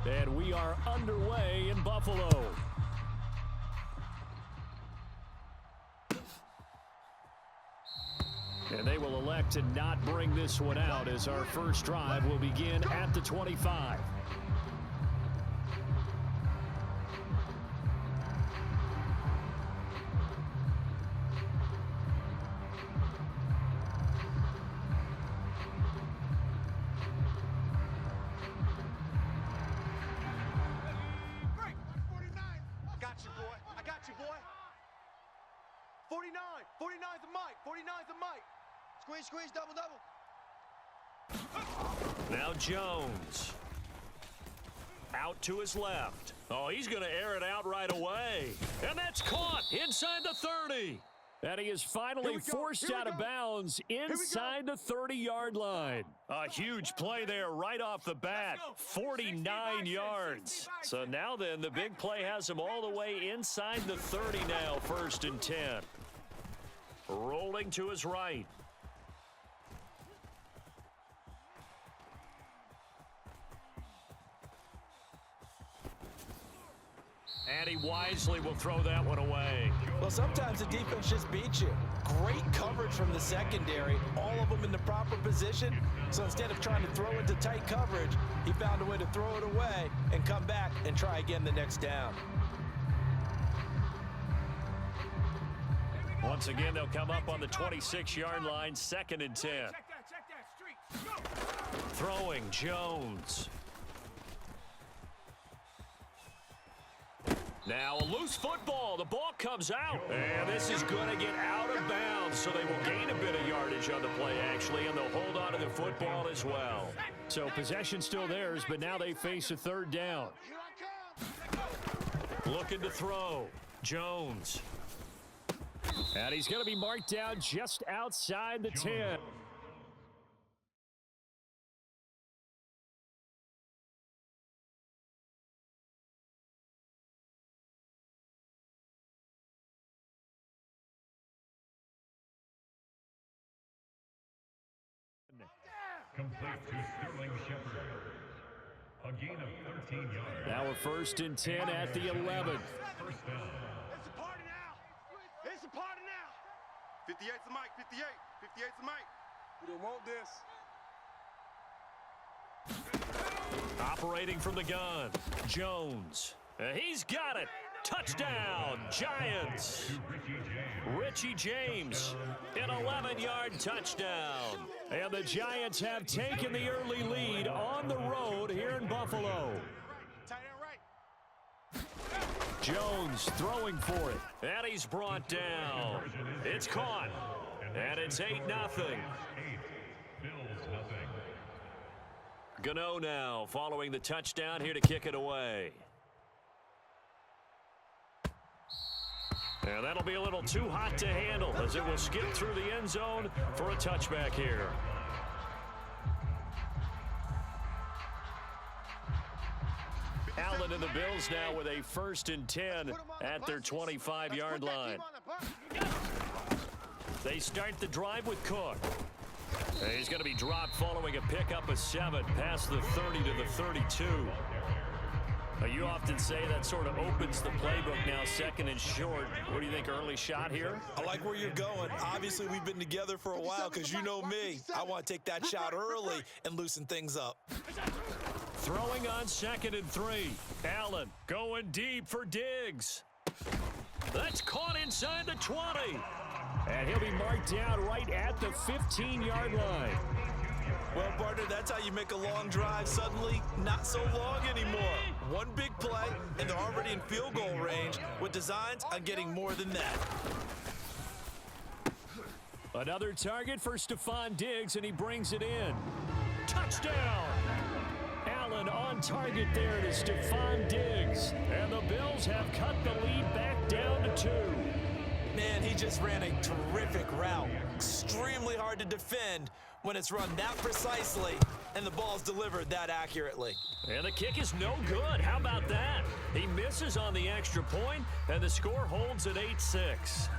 And we are underway in Buffalo. And they will elect to not bring this one out as our first drive will begin at the 25. I got you, boy. 49. 49's a mic. 49's a mic. Squeeze, double. Now Jones. Out to his left. Oh, he's going to air it out right away. And that's caught inside the 30. And he is finally forced out of bounds inside the 30-yard line. A huge play there right off the bat. 49 yards. So now then, the big play has him all the way inside the 30 now, 1st and 10. Rolling to his right. And he wisely will throw that one away. Well, sometimes the defense just beats you. Great coverage from the secondary, all of them in the proper position. So instead of trying to throw into tight coverage, he found a way to throw it away and come back and try again the next down. Once again, they'll come up on the 26-yard line, 2nd and 10. Throwing Jones. Now a loose football. The ball comes out. And this is going to get out of bounds, so they will gain a bit of yardage on the play, actually, and they'll hold on to the football as well. So possession still theirs, but now they face a 3rd down. Looking to throw. Jones. And he's going to be marked down just outside the 10. Complete to Sterling Shepard. A gain of 13 yards. Now a 1st and 10 at the 11. First down. It's a party now. It's a party now. 58's the mic. 58's the mic. We don't want this. Operating from the gun. Jones. He's got it. Touchdown, Giants. Richie James, an 11-yard touchdown. And the Giants have taken the early lead on the road here in Buffalo. Jones throwing for it. And he's brought down. It's caught. And it's 8-0. Gano now following the touchdown here to kick it away. And that'll be a little too hot to handle as it will skip through the end zone for a touchback here. Allen and the Bills now with a 1st and 10 at their 25-yard line. They start the drive with Cook. He's going to be dropped following a pickup of 7 past the 30 to the 32. You often say that sort of opens the playbook now, 2nd and short. What do you think, early shot here? I like where you're going. Obviously, we've been together for a while because you know me. I want to take that shot early and loosen things up. Throwing on 2nd and 3. Allen going deep for Diggs. That's caught inside the 20. And he'll be marked down right at the 15-yard line. Well, partner, that's how you make a long drive suddenly not so long anymore. One big play, and they're already in field goal range with designs on getting more than that. Another target for Stephon Diggs, and he brings it in. Touchdown! Allen on target there to Stephon Diggs. And the Bills have cut the lead back down to 2. Man, he just ran a terrific route. Extremely hard to defend when it's run that precisely and the ball's delivered that accurately. And the kick is no good. How about that? He misses on the extra point, and the score holds at 8-6.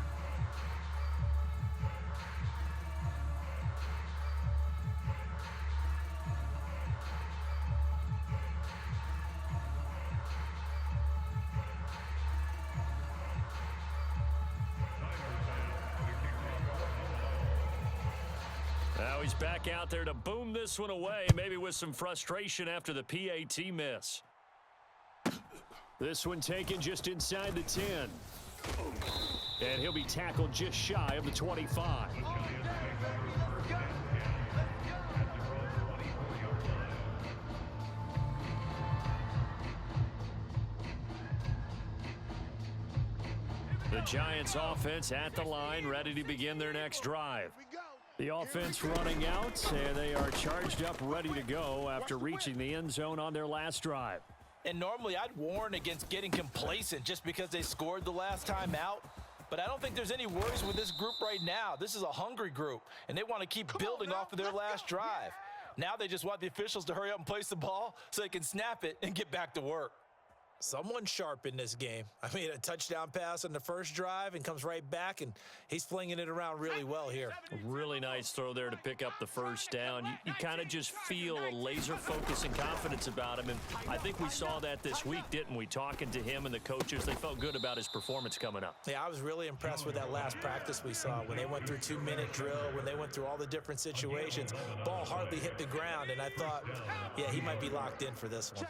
Now he's back out there to boom this one away, maybe with some frustration after the PAT miss. This one taken just inside the 10. And he'll be tackled just shy of the 25. The Giants offense at the line, ready to begin their next drive. The offense running out, and they are charged up, ready to go after reaching the end zone on their last drive. And normally I'd warn against getting complacent just because they scored the last time out. But I don't think there's any worries with this group right now. This is a hungry group, and they want to keep building off of their last drive. Now they just want the officials to hurry up and place the ball so they can snap it and get back to work. Someone sharp in this game. I mean, a touchdown pass on the first drive and comes right back, and he's flinging it around really well here. Really nice throw there to pick up the first down. You kind of just feel a laser focus and confidence about him, and I think we saw that this week, didn't we? Talking to him and the coaches, they felt good about his performance coming up. Yeah, I was really impressed with that last practice we saw when they went through 2-minute drill, when they went through all the different situations. Ball hardly hit the ground, and I thought, yeah, he might be locked in for this one.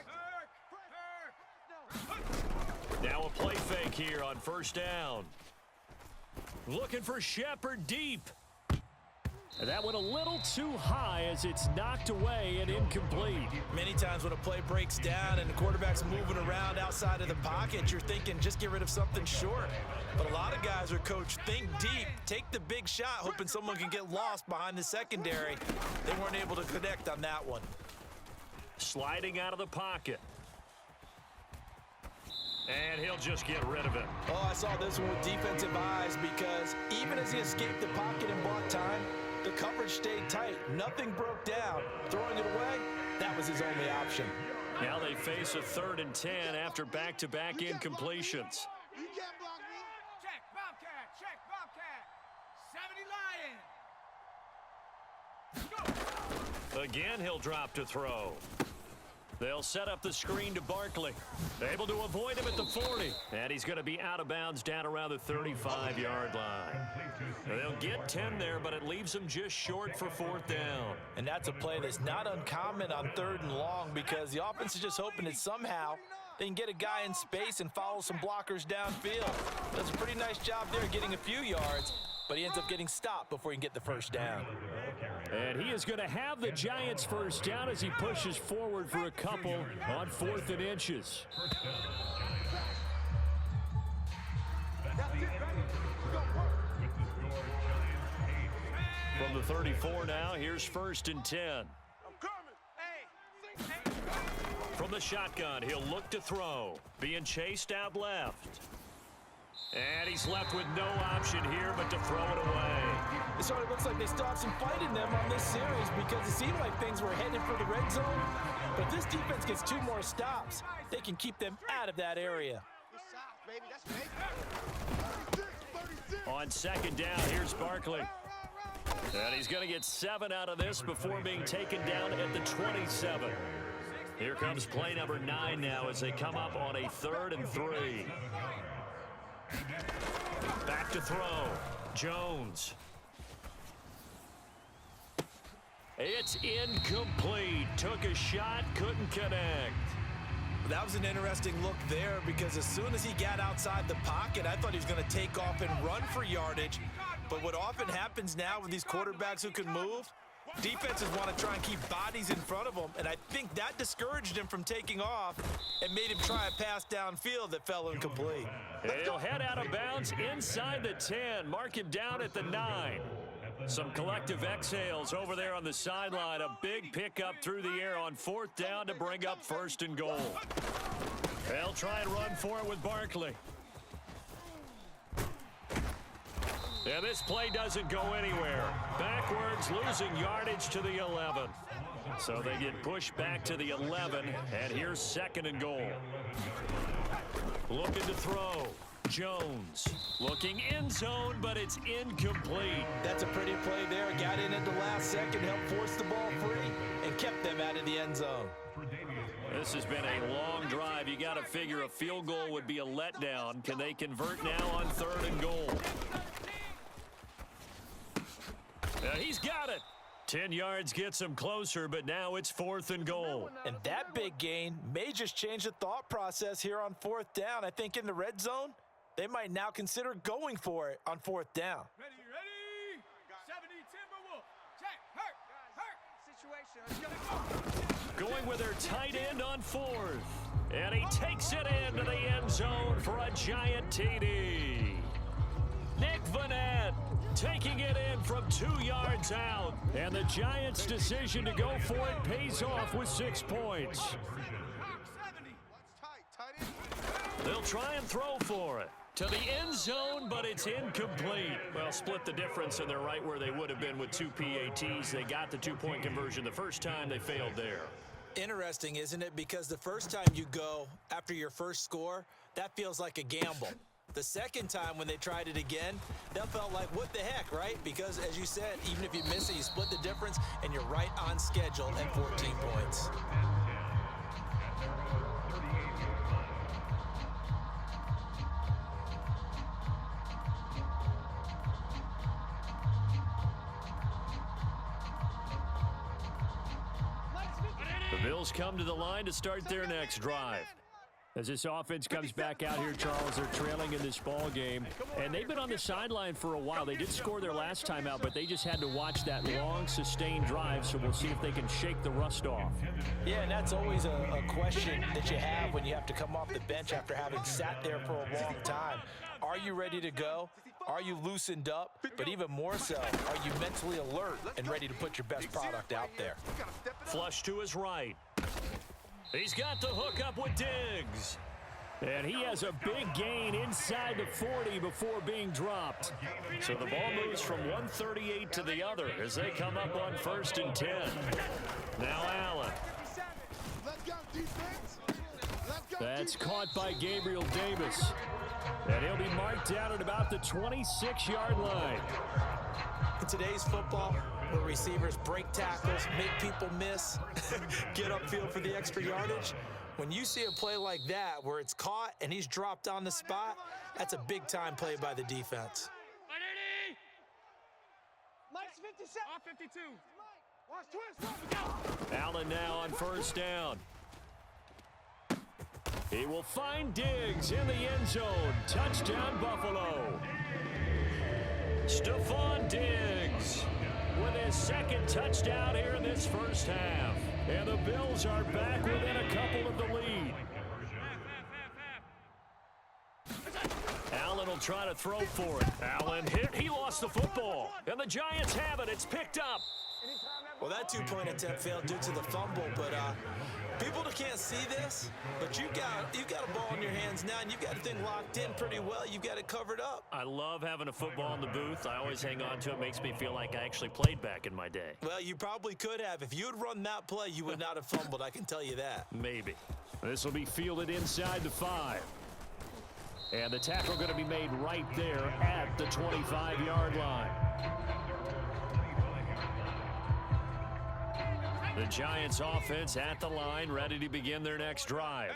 Now a play fake here on first down. Looking for Shepard deep. That went a little too high as it's knocked away and incomplete. Many times when a play breaks down and the quarterback's moving around outside of the pocket, you're thinking just get rid of something short. But a lot of guys are coached, think deep, take the big shot, hoping someone can get lost behind the secondary. They weren't able to connect on that one. Sliding out of the pocket. And he'll just get rid of it. Oh, I saw this one with defensive eyes because even as he escaped the pocket and bought time, the coverage stayed tight. Nothing broke down. Throwing it away, that was his only option. Now they face a 3rd and 10 after back-to-back incompletions. You can't block me. Check, Bobcat. Check, Bobcat. 70 Lion. Go. Again, he'll drop to throw. They'll set up the screen to Barkley. Able to avoid him at the 40. And he's going to be out of bounds down around the 35-yard line. They'll get 10 there, but it leaves them just short for 4th down. And that's a play that's not uncommon on 3rd and long because the offense is just hoping that somehow they can get a guy in space and follow some blockers downfield. Does a pretty nice job there getting a few yards, but he ends up getting stopped before he can get the first down. And he is going to have the Giants first down as he pushes forward for a couple on 4th and inches. From the 34 now, here's 1st and 10. I'm coming. Hey. From the shotgun, he'll look to throw. Being chased out left. And he's left with no option here but to throw it away. It sort of looks like they still have some fight in them on this series because it seemed like things were headed for the red zone. But if this defense gets 2 more stops, they can keep them out of that area. On 2nd down, here's Barkley. And he's going to get 7 out of this before being taken down at the 27. Here comes play number 9 now as they come up on a 3rd and 3. Back to throw. Jones. It's incomplete. Took a shot, couldn't connect. That was an interesting look there because as soon as he got outside the pocket, I thought he was going to take off and run for yardage. But what often happens now with these quarterbacks who can move, defenses want to try and keep bodies in front of them, and I think that discouraged him from taking off and made him try a pass downfield that fell incomplete. He'll head out of bounds inside the 10. Mark him down at the 9. Some collective exhales over there on the sideline. A big pickup through the air on 4th down to bring up 1st and goal. They'll try and run for it with Barkley. Yeah, this play doesn't go anywhere. Backwards, losing yardage to the 11. So they get pushed back to the 11, and here's 2nd and goal. Looking to throw. Jones looking in zone, but it's incomplete. That's a pretty play there. Got in at the last second, helped force the ball free, and kept them out of the end zone. This has been a long drive. You got to figure a field goal would be a letdown. Can they convert now on 3rd and goal? He's got it. 10 yards gets them closer, but now it's 4th and goal. And that big gain may just change the thought process here on 4th down. I think in the red zone, they might now consider going for it on 4th down. Ready, ready. 70 Timberwolf. Check. Hurt. Situation. Going with their tight end on 4th. And he takes it into the end zone for a giant TD. Nick Vanette taking it in from 2 yards out. And the Giants' decision to go for it pays off with 6 points. They'll try and throw for it to the end zone, but it's incomplete. Well, split the difference, and they're right where they would have been with 2 PATs. They got the 2-point conversion the first time. They failed there. Interesting, isn't it? Because the first time you go after your first score, that feels like a gamble. The second time when they tried it again, that felt like, what the heck, right? Because, as you said, even if you miss it, you split the difference, and you're right on schedule at 14 points. The Bills come to the line to start their next drive. As this offense comes back out here, Charles, they're trailing in this ball game, and they've been on the sideline for a while. They did score their last time out, but they just had to watch that long, sustained drive, so we'll see if they can shake the rust off. Yeah, and that's always a question that you have when you have to come off the bench after having sat there for a long time. Are you ready to go? Are you loosened up? But even more so, are you mentally alert and ready to put your best product out there? Flush to his right. He's got the hook up with Diggs. And he has a big gain inside the 40 before being dropped. So the ball moves from 138 to the other as they come up on 1st and 10. Now Allen. That's caught by Gabriel Davis. And he'll be marked down at about the 26-yard line. In today's football, where receivers break tackles, make people miss, get upfield for the extra yardage, when you see a play like that where it's caught and he's dropped on the spot, that's a big-time play by the defense. Mike's 57. Off 52. Watch twist. Allen now on 1st down. He will find Diggs in the end zone. Touchdown, Buffalo. Stephon Diggs with his 2nd touchdown here in this first half. And the Bills are back within a couple of the lead. Allen will try to throw for it. Allen hit. He lost the football. And the Giants have it. It's picked up. Well, that 2-point attempt failed due to the fumble, but people that can't see this, but you've got a ball in your hands now, and you've got the thing locked in pretty well. You've got it covered up. I love having a football in the booth. I always hang on to it. Makes me feel like I actually played back in my day. Well, you probably could have. If you had run that play, you would not have fumbled. I can tell you that. Maybe. This will be fielded inside the 5. And the tackle going to be made right there at the 25-yard line. The Giants offense at the line, ready to begin their next drive.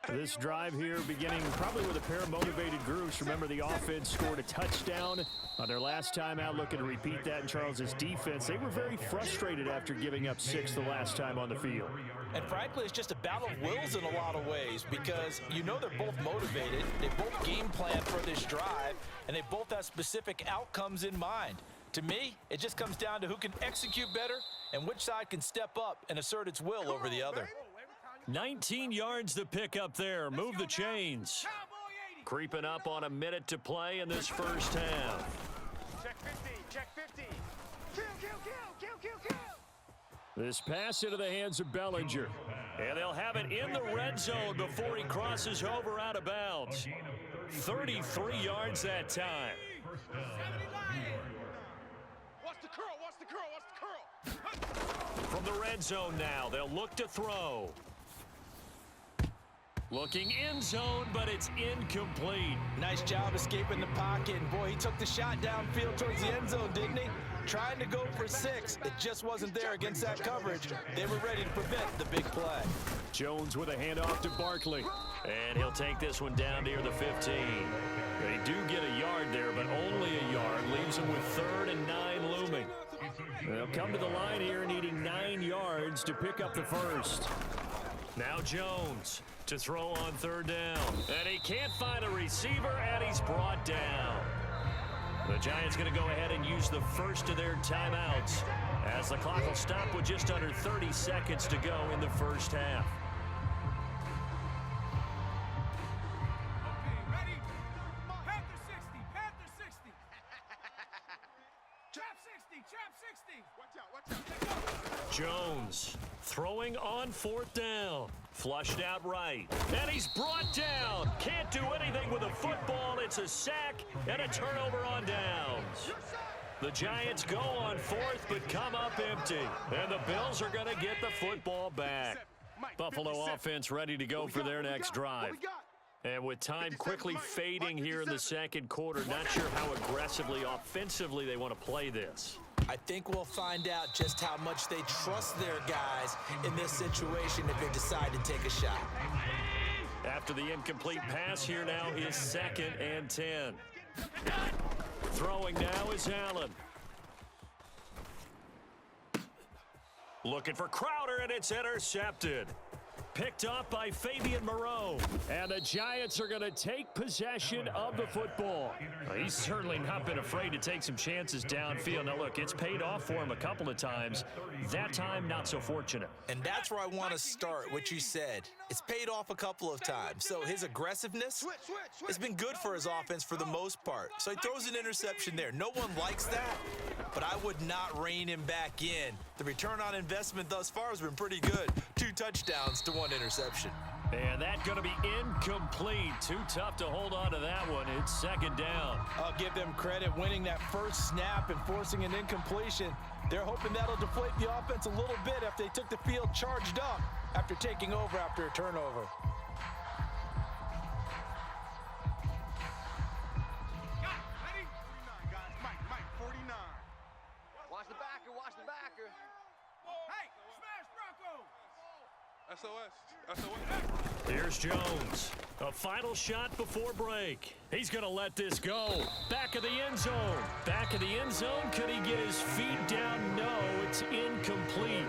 This drive here beginning probably with a pair of motivated groups. Remember, the offense scored a touchdown on their last time out. Looking to repeat that in Charles's defense. They were very frustrated after giving up 6 the last time on the field. And frankly, it's just a battle of wills in a lot of ways because you know they're both motivated. They both game plan for this drive, and they both have specific outcomes in mind. To me, it just comes down to who can execute better and which side can step up and assert its will over the other. 19 yards to pick up there. Move the chains. Creeping up on a minute to play in this first half. Check 50. Check 50. Kill, kill, kill, kill, kill, kill. This pass into the hands of Bellinger. And they'll have it in the red zone before he crosses over out of bounds. 33 yards that time. Watch the curl, watch the curl, watch the curl. From the red zone now, they'll look to throw. Looking end zone, but it's incomplete. Nice job escaping the pocket. And boy, he took the shot downfield towards the end zone, didn't he? Trying to go for 6. It just wasn't there against that coverage. They were ready to prevent the big play. Jones with a handoff to Barkley. And he'll take this one down near the 15. They do get a yard there, but only a yard. Leaves him with 3rd and 9 looming. They'll come to the line here needing 9 yards to pick up the first. Now Jones to throw on 3rd down. And he can't find a receiver, and he's brought down. The Giants going to go ahead and use the first of their timeouts as the clock will stop with just under 30 seconds to go in the first half. Okay, ready? Panther 60, Panther 60. Trap 60, Trap 60. Watch out, watch out. Jones throwing on 4th down. Flushed out right. And he's brought down. Can't do anything with a football. It's a sack and a turnover on downs. The Giants go on 4th but come up empty. And the Bills are going to get the football back. Buffalo offense ready to go for their next drive. And with time quickly fading here in the second quarter, not sure how aggressively offensively they want to play this. I think we'll find out just how much they trust their guys in this situation if they decide to take a shot. After the incomplete pass, here now is 2nd and 10. Throwing now is Allen. Looking for Crowder, and it's intercepted. Picked up by Fabian Moreau. And the Giants are going to take possession of the football. He's certainly not been afraid to take some chances downfield. Now, look, it's paid off for him a couple of times. That time, not so fortunate. And that's where I want to start, what you said. It's paid off a couple of times. So his aggressiveness has been good for his offense for the most part. So he throws an interception there. No one likes that, but I would not rein him back in. The return on investment thus far has been pretty good. 2 touchdowns to 1 interception. And that's going to be incomplete. Too tough to hold on to that one. It's 2nd down. I'll give them credit winning that first snap and forcing an incompletion. They're hoping that'll deflate the offense a little bit after they took the field charged up after taking over after a turnover. Ready? 49, guys. Mike, 49. Watch the backer, watch the backer. Hey, smash Bronco. SOS. Here's Jones. A final shot before break. He's going to let this go. Back of the end zone. Back of the end zone. Could he get his feet down? No, it's incomplete.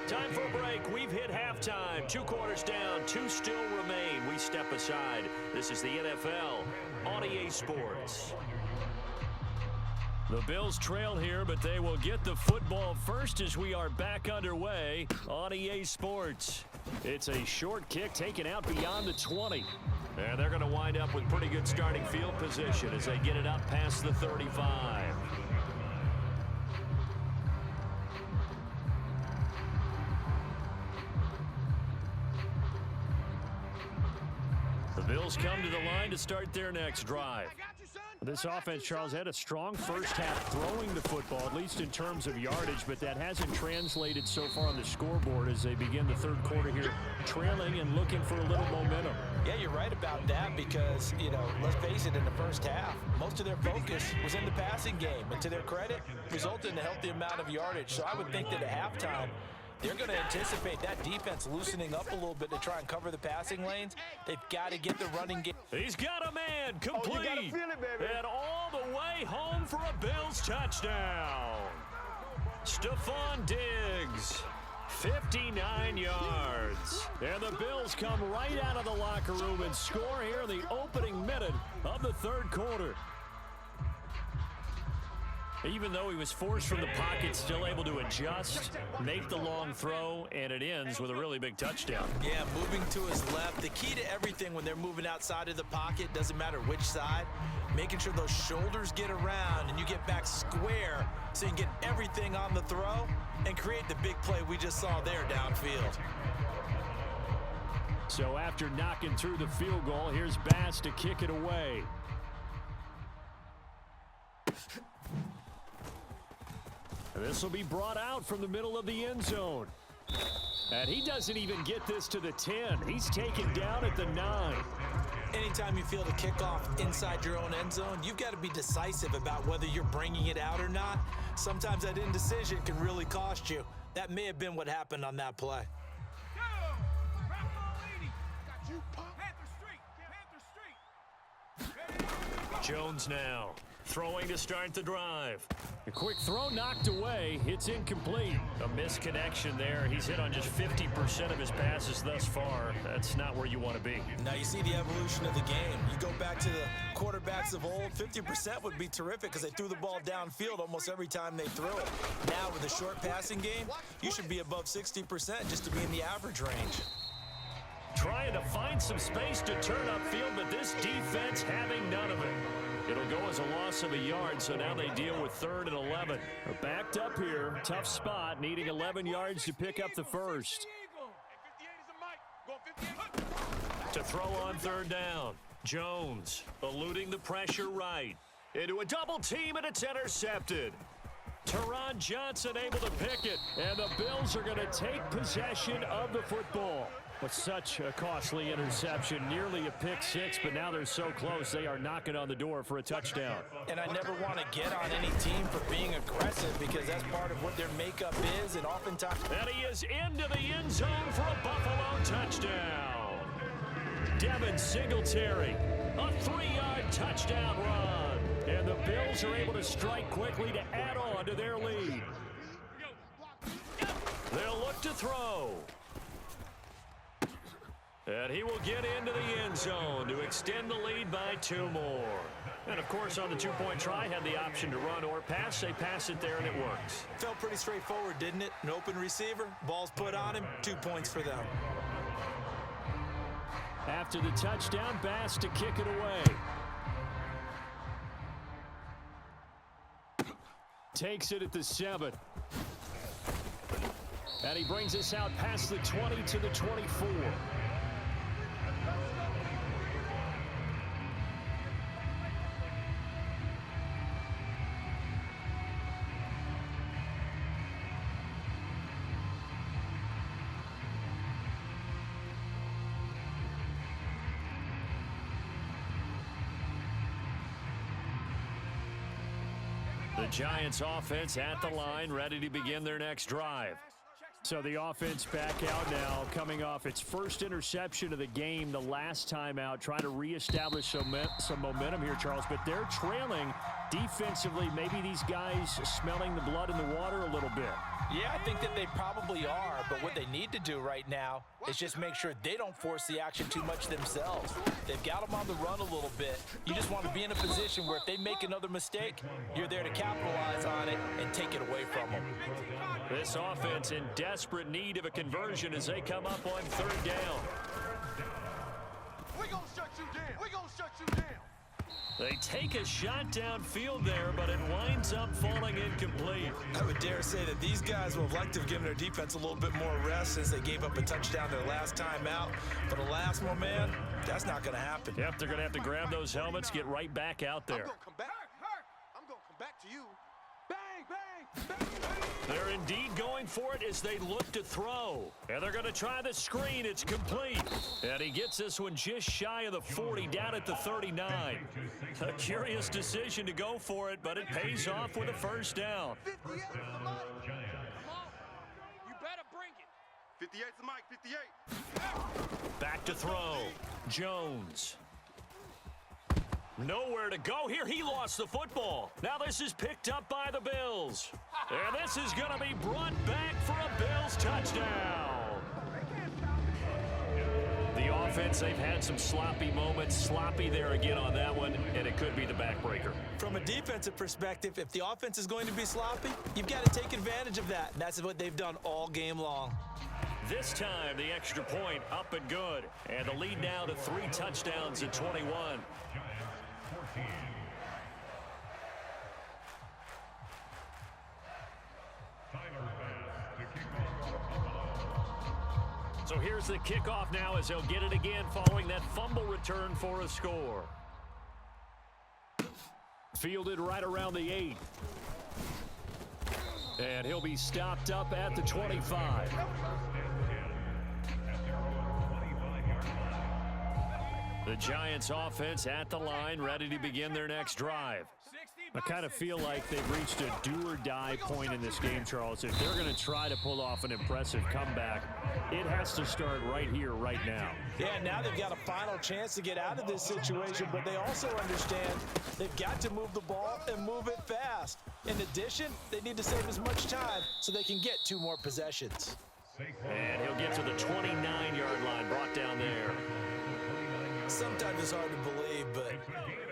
Time for a break. We've hit halftime. 2 quarters down. 2 still remain. We step aside. This is the NFL on EA Sports. The Bills trail here, but they will get the football first as we are back underway on EA Sports. It's a short kick taken out beyond the 20. And they're going to wind up with pretty good starting field position as they get it up past the 35. The Bills come to the line to start their next drive. This offense, Charles, had a strong first half throwing the football, at least in terms of yardage, but that hasn't translated so far on the scoreboard as they begin the third quarter here, trailing and looking for a little momentum. Yeah, you're right about that because, let's face it, in the first half, most of their focus was in the passing game. And to their credit, resulted in a healthy amount of yardage. So I would think that at halftime, they're going to anticipate that defense loosening up a little bit to try and cover the passing lanes. They've got to get the running game. He's got a man complete. Oh, you gotta feel it, baby. And all the way home for a Bills touchdown. Stephon Diggs, 59 yards. And the Bills come right out of the locker room and score here in the opening minute of the third quarter. Even though he was forced from the pocket, still able to adjust, make the long throw, and it ends with a really big touchdown. Yeah, moving to his left. The key to everything when they're moving outside of the pocket, doesn't matter which side, making sure those shoulders get around and you get back square so you can get everything on the throw and create the big play we just saw there downfield. So after knocking through the field goal, here's Bass to kick it away. This will be brought out from the middle of the end zone. And he doesn't even get this to the 10. He's taken down at the 9. Anytime you field a kickoff inside your own end zone, you've got to be decisive about whether you're bringing it out or not. Sometimes that indecision can really cost you. That may have been what happened on that play. Go! Bronco 80. Got you, punk. Panther Street. Panther Street. Ready? Jones now throwing to start the drive. A quick throw knocked away. It's incomplete. A misconnection there. He's hit on just 50% of his passes thus far. That's not where you want to be. Now you see the evolution of the game. You go back to the quarterbacks of old, 50% would be terrific because they threw the ball downfield almost every time they threw it. Now with the short passing game, you should be above 60% just to be in the average range. Trying to find some space to turn upfield, but this defense having none of it. It'll go as a loss of a yard, so now they deal with 3rd and 11. They're backed up here. Tough spot, needing 11 yards to pick up the first. To throw on 3rd down. Jones eluding the pressure right. Into a double team, and it's intercepted. Teron Johnson able to pick it, and the Bills are going to take possession of the football. With such a costly interception, nearly a pick six, but now they're so close they are knocking on the door for a touchdown. And I never want to get on any team for being aggressive because that's part of what their makeup is, and oftentimes... And he is into the end zone for a Buffalo touchdown. Devin Singletary, a 3-yard touchdown run. And the Bills are able to strike quickly to add on to their lead. They'll look to throw. And he will get into the end zone to extend the lead by 2 more. And, of course, on the 2-point try, had the option to run or pass. They pass it there, and it works. Felt pretty straightforward, didn't it? An open receiver, ball's put on him, 2 points for them. After the touchdown, Bass to kick it away. Takes it at the 7. And he brings us out past the 20 to the 24. The Giants offense at the line, ready to begin their next drive. So the offense back out now, coming off its first interception of the game the last time out, trying to reestablish some momentum here, Charles. But they're trailing defensively. Maybe these guys smelling the blood in the water a little bit. Yeah, I think that they probably are, but what they need to do right now is just make sure they don't force the action too much themselves. They've got them on the run a little bit. You just want to be in a position where if they make another mistake, you're there to capitalize on it and take it away from them. This offense in desperate need of a conversion as they come up on 3rd down. We're going to shut you down. We're going to shut you down. They take a shot downfield there, but it winds up falling incomplete. I would dare say that these guys would have liked to have given their defense a little bit more rest since they gave up a touchdown their last time out. But alas, my man, that's not going to happen. Yep, they're going to have to grab those helmets, get right back out there. I'm going to come back. I'm going to come back to you. Bang, bang, bang, bang. They're indeed going for it as they look to throw. And they're going to try the screen. It's complete. And he gets this one just shy of the 40, down at the 39. A curious decision to go for it, but it pays off with a 1st down. 58 is the mic. You better bring it. 58 is the mic. 58. Back to throw. Jones. Nowhere to go here. He lost the football. Now this is picked up by the Bills. And this is going to be brought back for a Bills touchdown. The offense, they've had some sloppy moments. Sloppy there again on that one, and it could be the backbreaker. From a defensive perspective, if the offense is going to be sloppy, you've got to take advantage of that. And that's what they've done all game long. This time, the extra point up and good. And the lead now to 3 touchdowns at 21. So here's the kickoff now as they'll get it again following that fumble return for a score. Fielded right around the 8. And he'll be stopped up at the 25. The Giants offense at the line, ready to begin their next drive. 60 I kind of feel like they've reached a do-or-die point in this game, Charles. If they're going to try to pull off an impressive comeback, it has to start right here, right now. Yeah, now they've got a final chance to get out of this situation, but they also understand they've got to move the ball and move it fast. In addition, they need to save as much time so they can get 2 more possessions. And he'll get to the 29-yard line, brought down there. Sometimes it's hard to believe, but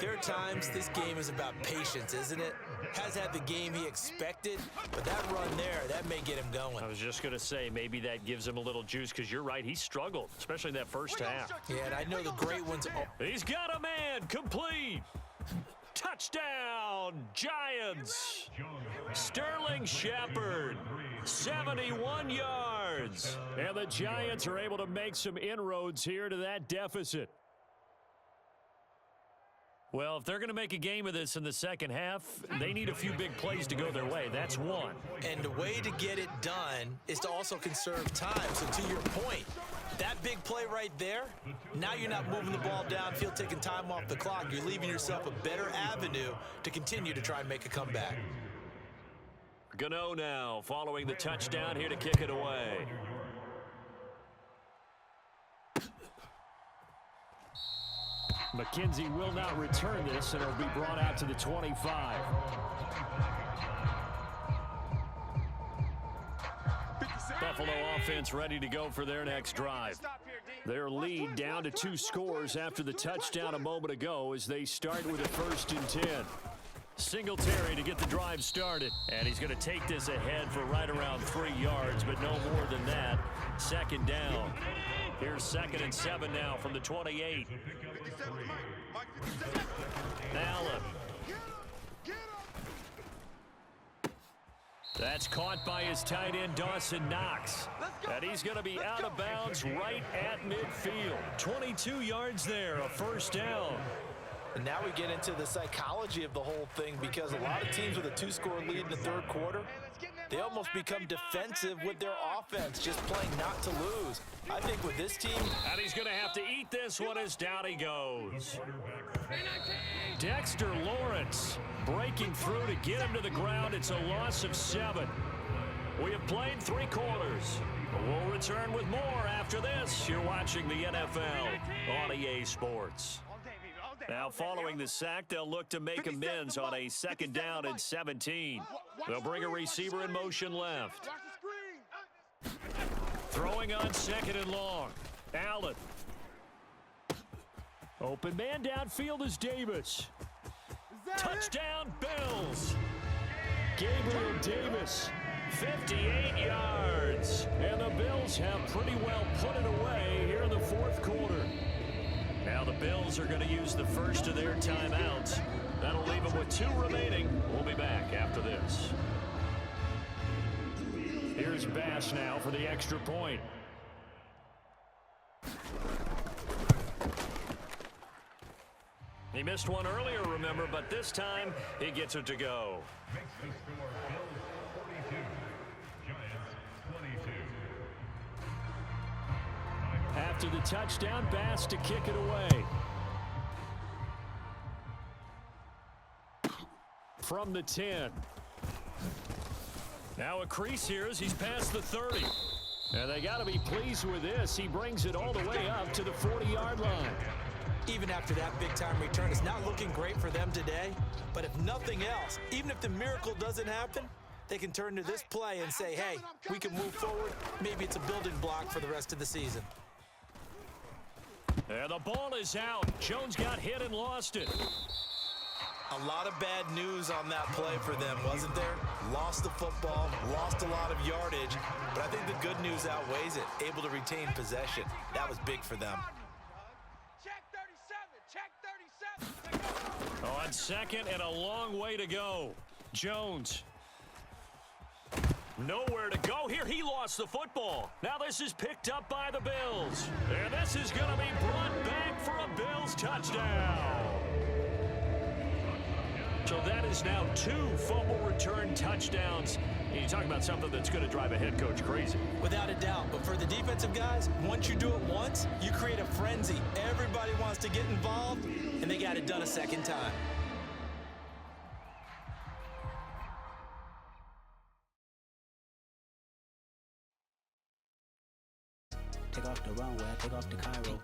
there are times this game is about patience, isn't it? Has had the game he expected, but that run there, that may get him going. I was just going to say, maybe that gives him a little juice, because you're right, he struggled, especially in that first half. Yeah, and I know the great ones. He's got a man, complete. Touchdown, Giants. Sterling Shepard, 71 yards. And the Giants are able to make some inroads here to that deficit. Well, if they're going to make a game of this in the second half, they need a few big plays to go their way. That's one. And the way to get it done is to also conserve time. So to your point, that big play right there, now you're not moving the ball downfield, taking time off the clock. You're leaving yourself a better avenue to continue to try and make a comeback. Gano now following the touchdown here to kick it away. McKenzie will not return this, and it'll be brought out to the 25. Buffalo offense ready to go for their next drive. Their lead down to 2 scores after the touchdown a moment ago as they start with a 1st and 10. Singletary to get the drive started, and he's going to take this ahead for right around 3 yards, but no more than that. 2nd down. Here's 2nd and 7 now from the 28. Allen. That's caught by his tight end, Dawson Knox. And he's going to be out of bounds right at midfield. 22 yards there, a 1st down. And now we get into the psychology of the whole thing, because a lot of teams with a 2-score lead in the 3rd quarter, they almost become defensive with their offense, just playing not to lose. I think with this team... And he's going to have to eat this one as down he goes. Dexter Lawrence breaking through to get him to the ground. It's a loss of 7. We have played 3 quarters. We'll return with more after this. You're watching the NFL on EA Sports. Now, following the sack, they'll look to make amends on a 2nd down and 17. They'll bring a receiver in motion left. Throwing on 2nd and long. Allen. Open man downfield is Davis. Touchdown, Bills. Gabriel Davis, 58 yards. And the Bills have pretty well put it away here in the 4th quarter. Now the Bills are going to use the first of their timeouts. That'll leave them with 2 remaining. We'll be back after this. Here's Bass now for the extra point. He missed one earlier, remember, but this time he gets it to go. Makes the score Bills 42, Giants 22. After the touchdown, Bass to kick it away. From the 10. Now a crease here as he's past the 30. And they got to be pleased with this. He brings it all the way up to the 40-yard line. Even after that big-time return, it's not looking great for them today. But if nothing else, even if the miracle doesn't happen, they can turn to this play and say, hey, we can move forward. Maybe it's a building block for the rest of the season. And the ball is out. Jones got hit and lost it. A lot of bad news on that play for them, wasn't there? Lost the football, lost a lot of yardage, but I think the good news outweighs it. Able to retain possession. That was big for them. Check 37. Check 37. On 2nd and a long way to go. Jones. Nowhere to go here. He lost the football. Now this is picked up by the Bills. And this is going to be brought back for a Bills touchdown. So that is now 2 fumble return touchdowns. And you talk about something that's going to drive a head coach crazy. Without a doubt. But for the defensive guys, once you do it once, you create a frenzy. Everybody wants to get involved, and they got it done a 2nd time. take off the runway, I take off the Cairo.